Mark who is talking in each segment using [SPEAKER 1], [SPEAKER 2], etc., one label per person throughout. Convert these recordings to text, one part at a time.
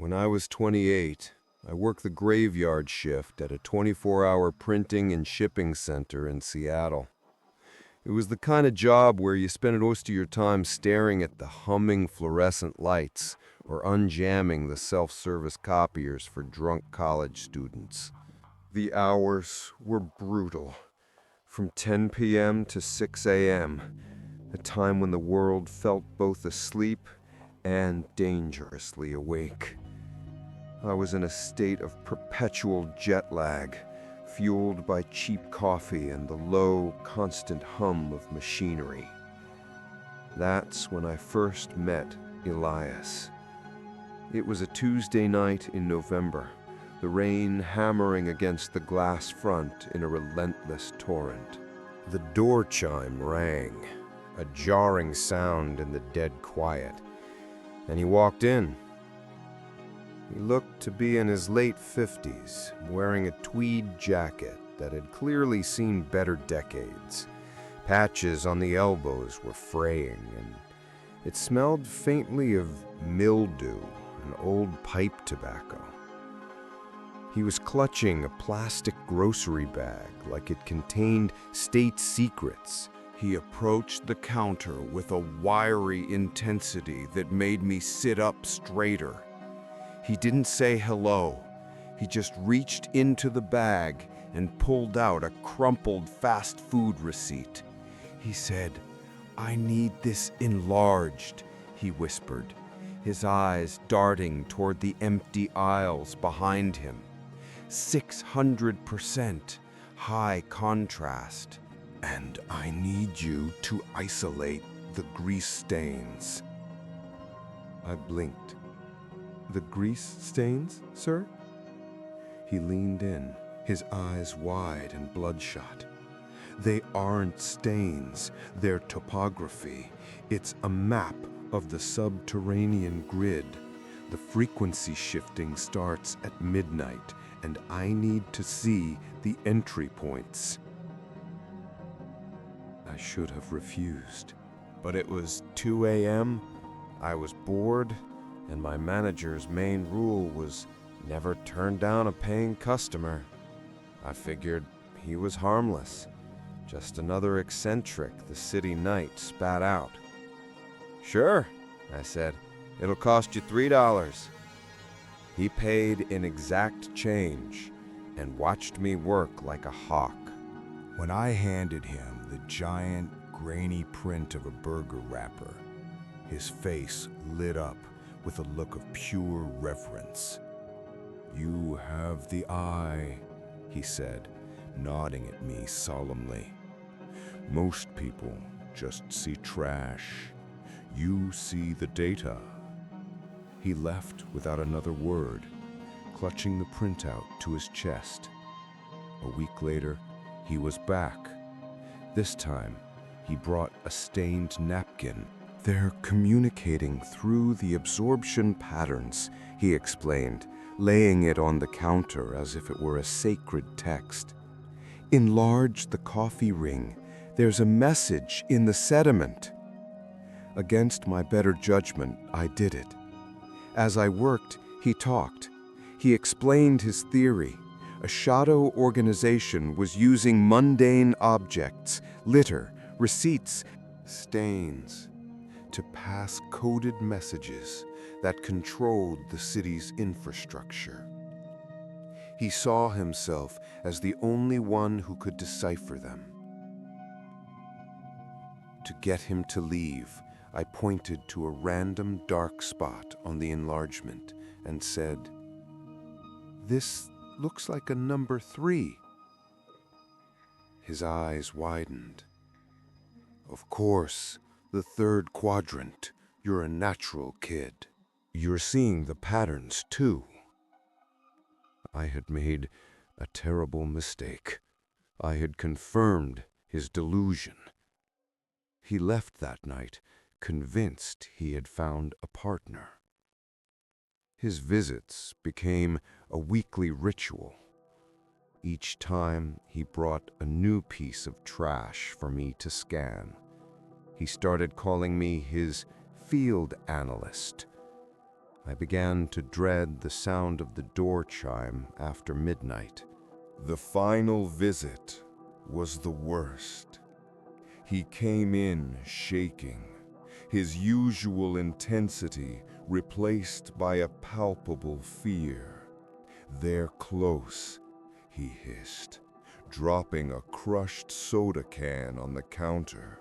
[SPEAKER 1] When I was 28, I worked the graveyard shift at a 24-hour printing and shipping center in Seattle. It was the kind of job where you spend most of your time staring at the humming fluorescent lights or unjamming the self-service copiers for drunk college students. The hours were brutal. From 10 p.m. to 6 a.m., a time when the world felt both asleep and dangerously awake. I was in a state of perpetual jet lag, fueled by cheap coffee and the low, constant hum of machinery. That's when I first met Elias. It was a Tuesday night in November, the rain hammering against the glass front in a relentless torrent. The door chime rang, a jarring sound in the dead quiet, and he walked in. He looked to be in his late 50s, wearing a tweed jacket that had clearly seen better decades. Patches on the elbows were fraying, and it smelled faintly of mildew and old pipe tobacco. He was clutching a plastic grocery bag like it contained state secrets. He approached the counter with a wiry intensity that made me sit up straighter. He didn't say hello. He just reached into the bag and pulled out a crumpled fast food receipt. He said, "I need this enlarged," he whispered, his eyes darting toward the empty aisles behind him. 600%, high contrast. "And I need you to isolate the grease stains." I blinked. "The grease stains, sir?" He leaned in, his eyes wide and bloodshot. "They aren't stains, they're topography. It's a map of the subterranean grid. The frequency shifting starts at midnight, and I need to see the entry points." I should have refused, but it was 2 a.m., I was bored, and my manager's main rule was never turn down a paying customer. I figured he was harmless, just another eccentric the city night spat out. "Sure," I said, "it'll cost you $3. He paid in exact change and watched me work like a hawk. When I handed him the giant, grainy print of a burger wrapper, his face lit up with a look of pure reverence. "You have the eye," he said, nodding at me solemnly. "Most people just see trash. You see the data." He left without another word, clutching the printout to his chest. A week later, he was back. This time, he brought a stained napkin. "They're communicating through the absorption patterns," he explained, laying it on the counter as if it were a sacred text. "Enlarge the coffee ring. There's a message in the sediment." Against my better judgment, I did it. As I worked, he talked. He explained his theory. A shadow organization was using mundane objects, litter, receipts, stains, to pass coded messages that controlled the city's infrastructure. He saw himself as the only one who could decipher them. To get him to leave, I pointed to a random dark spot on the enlargement and said, "This looks like a number 3. His eyes widened. "Of course, the third quadrant. You're a natural kid. You're seeing the patterns, too." I had made a terrible mistake. I had confirmed his delusion. He left that night, convinced he had found a partner. His visits became a weekly ritual. Each time he brought a new piece of trash for me to scan. He started calling me his field analyst. I began to dread the sound of the door chime after midnight. The final visit was the worst. He came in shaking, his usual intensity replaced by a palpable fear. "They're close," he hissed, dropping a crushed soda can on the counter.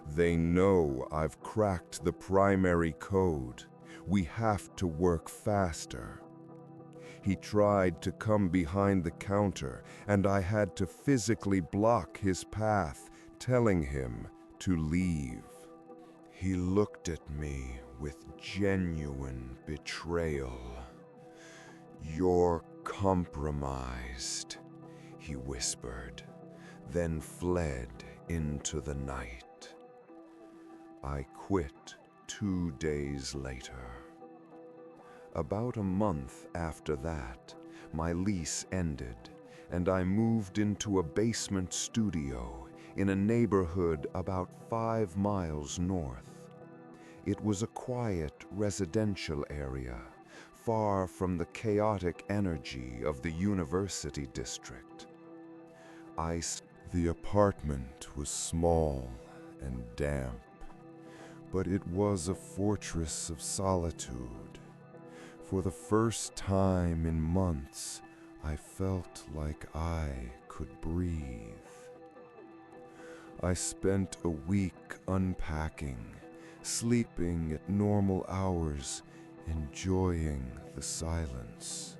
[SPEAKER 1] "They know I've cracked the primary code. We have to work faster." He tried to come behind the counter, and I had to physically block his path, telling him to leave. He looked at me with genuine betrayal. "You're compromised," he whispered, then fled into the night. I quit 2 days later. About a month after that, my lease ended, and I moved into a basement studio in a neighborhood about 5 miles north. It was a quiet residential area, far from the chaotic energy of the university district. The apartment was small and damp, but it was a fortress of solitude. For the first time in months, I felt like I could breathe. I spent a week unpacking, sleeping at normal hours, enjoying the silence.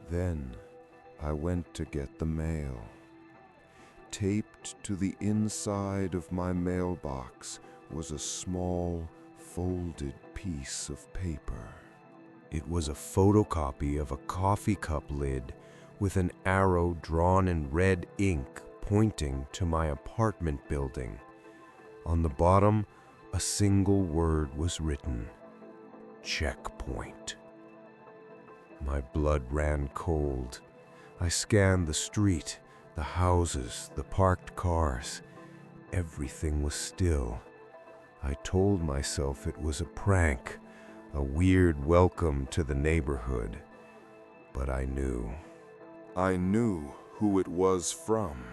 [SPEAKER 1] Then I went to get the mail. Taped to the inside of my mailbox was a small, folded piece of paper. It was a photocopy of a coffee cup lid with an arrow drawn in red ink pointing to my apartment building. On the bottom, a single word was written: checkpoint. My blood ran cold. I scanned the street, the houses, the parked cars. Everything was still. I told myself it was a prank, a weird welcome to the neighborhood. But I knew. I knew who it was from.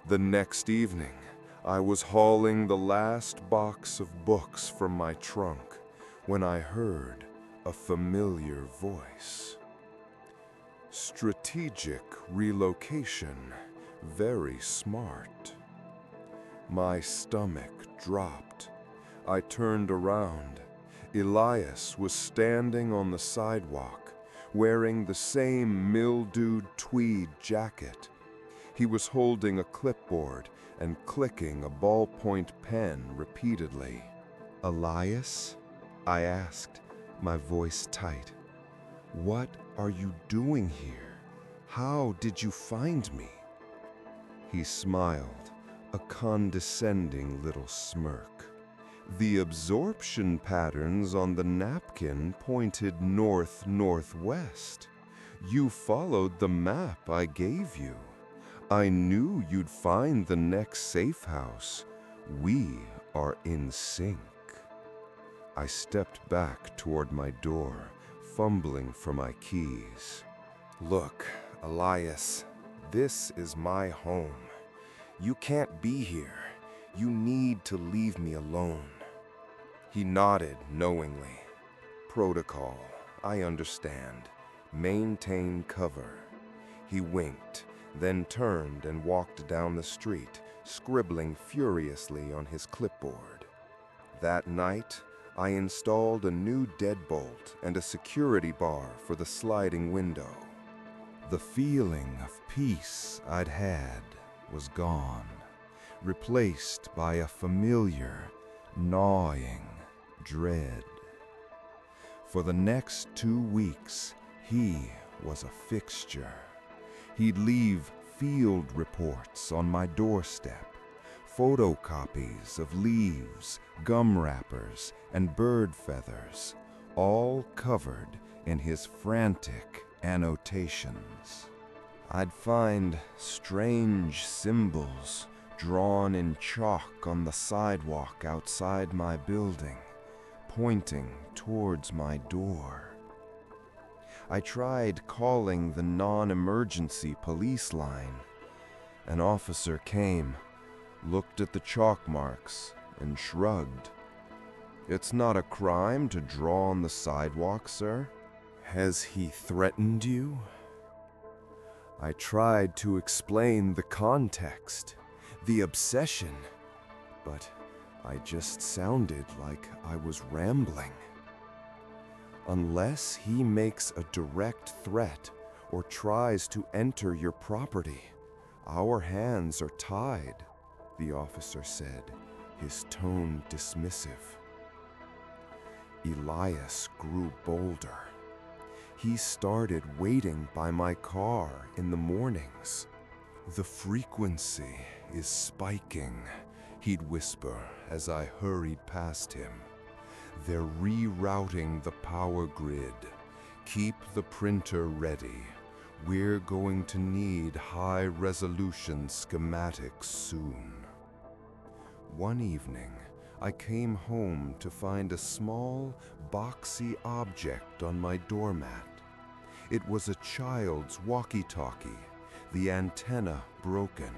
[SPEAKER 1] The next evening, I was hauling the last box of books from my trunk when I heard a familiar voice. Strategic relocation, very smart. My stomach dropped. I turned around. Elias was standing on the sidewalk, wearing the same mildewed tweed jacket. He was holding a clipboard and clicking a ballpoint pen repeatedly. "Elias?" I asked, my voice tight. "What are you doing here? How did you find me?" He smiled, a condescending little smirk. "The absorption patterns on the napkin pointed north-northwest. You followed the map I gave you. I knew you'd find the next safe house. We are in sync." I stepped back toward my door, fumbling for my keys. "Look, Elias, this is my home. You can't be here. You need to leave me alone." He nodded knowingly. "Protocol, I understand. Maintain cover." He winked, then turned and walked down the street, scribbling furiously on his clipboard. That night, I installed a new deadbolt and a security bar for the sliding window. The feeling of peace I'd had was gone, replaced by a familiar, gnawing dread. For the next 2 weeks, he was a fixture. He'd leave field reports on my doorstep, photocopies of leaves, gum wrappers, and bird feathers, all covered in his frantic annotations. I'd find strange symbols drawn in chalk on the sidewalk outside my building, pointing towards my door. I tried calling the non-emergency police line. An officer came, looked at the chalk marks, and shrugged. "It's not a crime to draw on the sidewalk, sir. Has he threatened you?" I tried to explain the context, the obsession, but I just sounded like I was rambling. "Unless he makes a direct threat or tries to enter your property, our hands are tied," the officer said, his tone dismissive. Elias grew bolder. He started waiting by my car in the mornings. "The frequency is spiking," he'd whisper as I hurried past him. "They're rerouting the power grid. Keep the printer ready. We're going to need high-resolution schematics soon." One evening, I came home to find a small, boxy object on my doormat. It was a child's walkie-talkie, the antenna broken,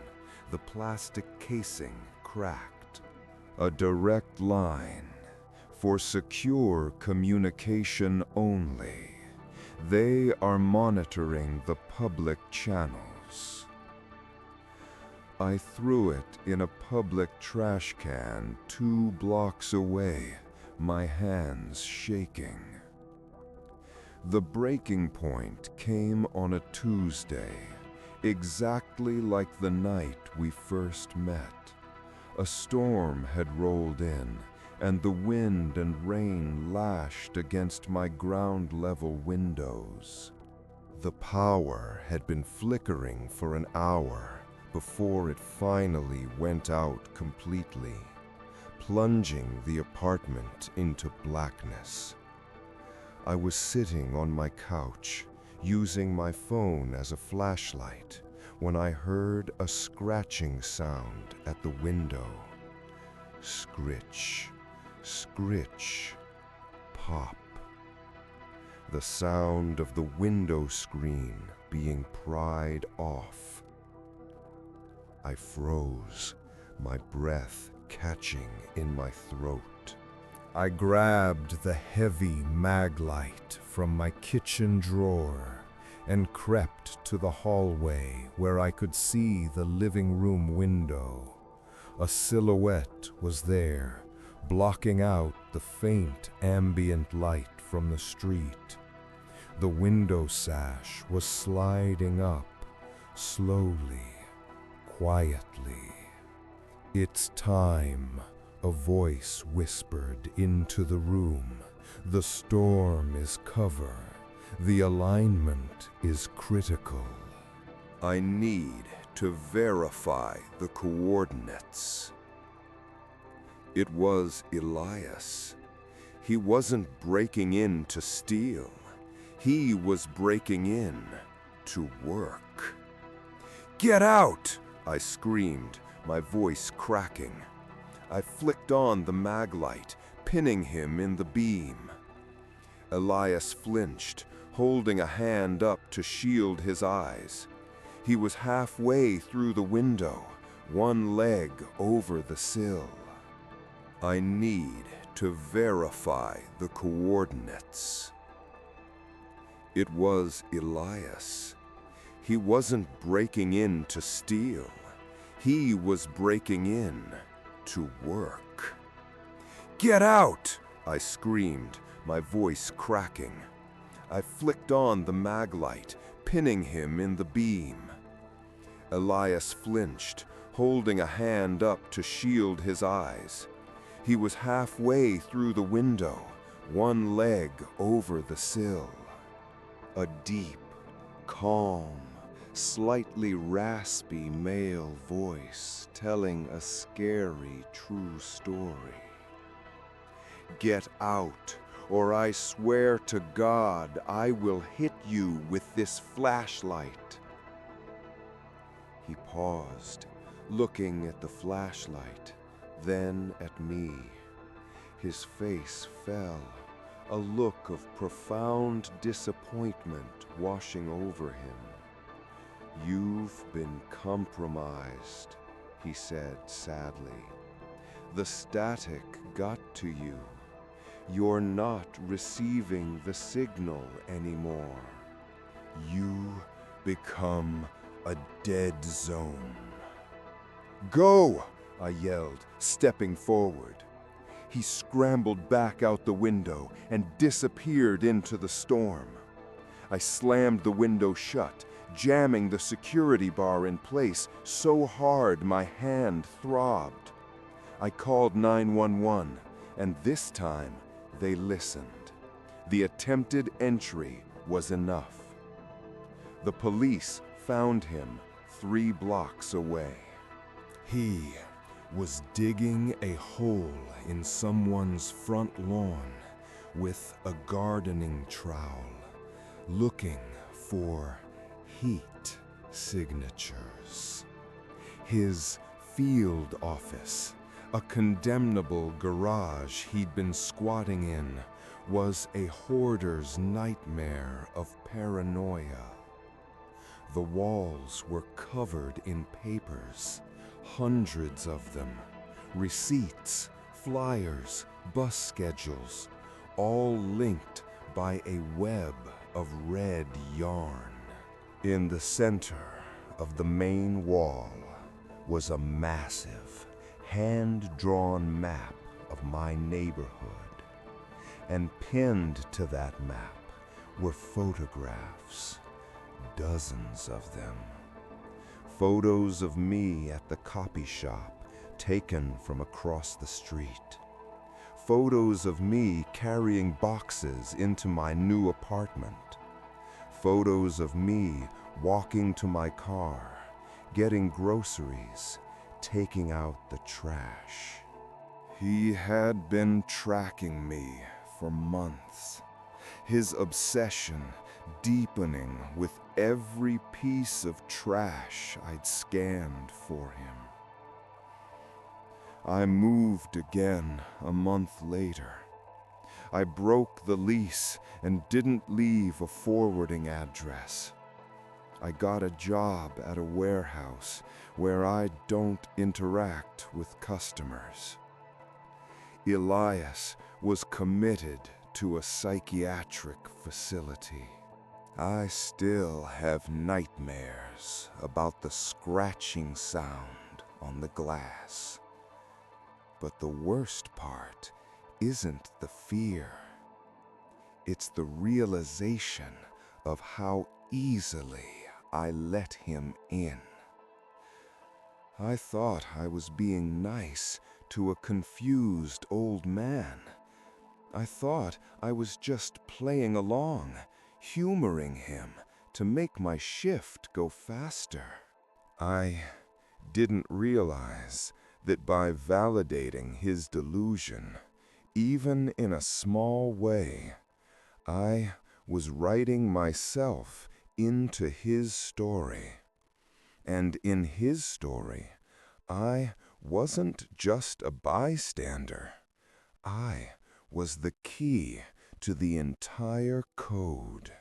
[SPEAKER 1] the plastic casing cracked. "A direct line for secure communication only. They are monitoring the public channels." I threw it in a public trash can 2 blocks away, my hands shaking. The breaking point came on a Tuesday, exactly like the night we first met. A storm had rolled in, and the wind and rain lashed against my ground-level windows. The power had been flickering for an hour before it finally went out completely, plunging the apartment into blackness. I was sitting on my couch, using my phone as a flashlight, when I heard a scratching sound at the window. Scritch, scritch, pop. The sound of the window screen being pried off. I froze, my breath catching in my throat. I grabbed the heavy mag light from my kitchen drawer and crept to the hallway where I could see the living room window. A silhouette was there, blocking out the faint ambient light from the street. The window sash was sliding up, slowly, quietly. "It's time," a voice whispered into the room. "The storm is cover. The alignment is critical. I need to verify the coordinates." It was Elias. He wasn't breaking in to steal. He was breaking in to work. "Get out!" I screamed, my voice cracking. I flicked on the mag light, pinning him in the beam. Elias flinched, holding a hand up to shield his eyes. He was halfway through the window, one leg over the sill. "I need to verify the coordinates." It was Elias. He wasn't breaking in to steal. He was breaking in to work. "Get out!" I screamed, my voice cracking. I flicked on the mag light, pinning him in the beam. Elias flinched, holding a hand up to shield his eyes. He was halfway through the window, one leg over the sill. A deep, calm, slightly raspy male voice telling a scary true story. "Get out, or I swear to God I will hit you with this flashlight." He paused, looking at the flashlight, then at me. His face fell, a look of profound disappointment washing over him. "You've been compromised," he said sadly. "The static got to you. You're not receiving the signal anymore. You become a dead zone." "Go!" I yelled, stepping forward. He scrambled back out the window and disappeared into the storm. I slammed the window shut, jamming the security bar in place so hard my hand throbbed. I called 911, and this time they listened. The attempted entry was enough. The police found him 3 blocks away. He was digging a hole in someone's front lawn with a gardening trowel, looking for heat signatures. His field office, a condemnable garage he'd been squatting in, was a hoarder's nightmare of paranoia. The walls were covered in papers, hundreds of them, receipts, flyers, bus schedules, all linked by a web of red yarn. In the center of the main wall was a massive, hand-drawn map of my neighborhood, and pinned to that map were photographs, dozens of them. Photos of me at the copy shop, taken from across the street. Photos of me carrying boxes into my new apartment. Photos of me walking to my car, getting groceries, taking out the trash. He had been tracking me for months, his obsession deepening with every piece of trash I'd scanned for him. I moved again a month later. I broke the lease and didn't leave a forwarding address. I got a job at a warehouse where I don't interact with customers. Elias was committed to a psychiatric facility. I still have nightmares about the scratching sound on the glass. But the worst part isn't the fear. It's the realization of how easily I let him in. I thought I was being nice to a confused old man. I thought I was just playing along, humoring him to make my shift go faster. I didn't realize that by validating his delusion, even in a small way, I was writing myself into his story. And in his story, I wasn't just a bystander. I was the key to the entire code.